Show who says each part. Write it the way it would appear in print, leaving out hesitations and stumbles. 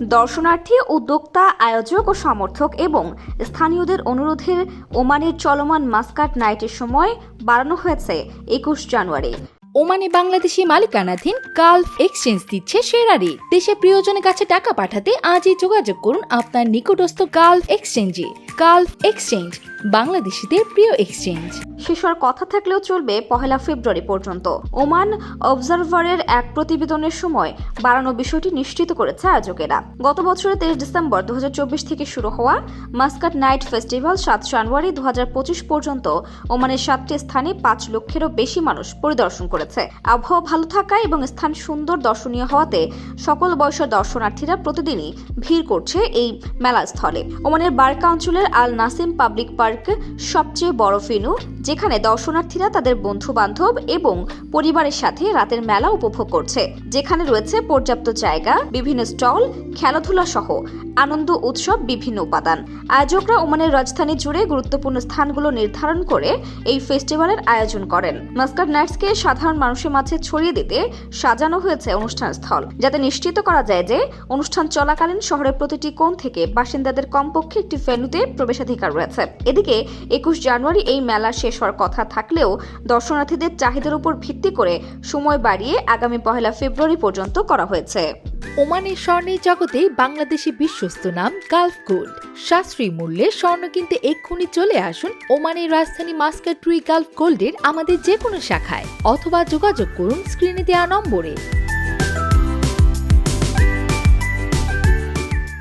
Speaker 1: দর্শনার্থী, উদ্যোক্তা, আয়োজক ও সমর্থক এবং স্থানীয়দের অনুরোধে ওমানের চলমান মাস্কাট নাইটের সময় বাড়ানো হয়েছে ২১ জানুয়ারি।
Speaker 2: ওমানে বাংলাদেশি মালিকানাধীন গালফ এক্সচেঞ্জ দিচ্ছে সেরা রেট। দেশে প্রিয়জনের কাছে টাকা পাঠাতে আজই যোগাযোগ করুন আপনার নিকটস্থ গালফ এক্সচেঞ্জে। গালফ এক্সচেঞ্জ, বাংলাদেশিদের প্রিয় এক্সচেঞ্জ।
Speaker 1: শেষ হওয়ার কথা থাকলেও চলবে ১ ফেব্রুয়ারি পর্যন্ত। ওমান অবজারভারের এক প্রতিবেদনের সময় বাড়ানো বিষয়টি নিশ্চিত করেছে আয়োজকেরা। গত বছরের ২৩ ডিসেম্বর ২০২৪ থেকে শুরু হওয়া মাস্কাট নাইট ফেস্টিভ্যাল ৭ জানুয়ারি ২০২৫ পর্যন্ত ওমানের ৭টি স্থানে ৫ লক্ষেরও বেশি মানুষ পরিদর্শন করেছে। আবহাওয়া ভালো থাকায় এবং স্থান সুন্দর দর্শনীয় হওয়াতে সকল বয়সের দর্শনার্থীরা প্রতিদিনই ভিড় করছে এই মেলাস্থলে। ওমানের বারকা অঞ্চলের আল নাসিম পাবলিক পার্ক সবচেয়ে বড় ভেন্যু, যেখানে দর্শনার্থীরা তাদের বন্ধু বান্ধব এবং পরিবারের সাথে রাতের মেলা উপভোগ করছে, যেখানে রয়েছে পর্যাপ্ত জায়গা, বিভিন্ন স্টল, খেলাধুলা সহ আনন্দ উৎসব বিভিন্ন উপাদান। আয়োজকরা ওমানের রাজধানী জুড়ে গুরুত্বপূর্ণ স্থানগুলো নির্ধারণ করে এই ফেস্টিভ্যালের আয়োজন করেন। মাস্কাট নাইটসকে সাধারণ মানুষের মাঝে ছড়িয়ে দিতে সাজানো হয়েছে অনুষ্ঠান স্থল, যাতে নিশ্চিত করা যায় যে অনুষ্ঠান চলাকালীন শহরের প্রতিটি কোণ থেকে বাসিন্দাদের কমপক্ষে একটি ভেন্যুতে প্রবেশাধিকার রয়েছে। এদিকে ২১ জানুয়ারি এই মেলা শেষ হওয়ার কথা থাকলেও দর্শনার্থীদের চাহিদার উপর ভিত্তি করে সময় বাড়িয়ে আগামী ১ ফেব্রুয়ারি পর্যন্ত করা হয়েছে।
Speaker 2: ওমানের স্বর্ণের জগতে বাংলাদেশি বিশ্বস্ত নাম গালফ গোল্ড। সাশ্রয়ী মূল্যে স্বর্ণ কিনতে এক্ষুনি চলে আসুন ওমানের রাজধানী মাস্কাট গালফ গোল্ডের আমাদের যে কোনো শাখায়, অথবা যোগাযোগ করুন স্ক্রিনে দেওয়া নম্বরে।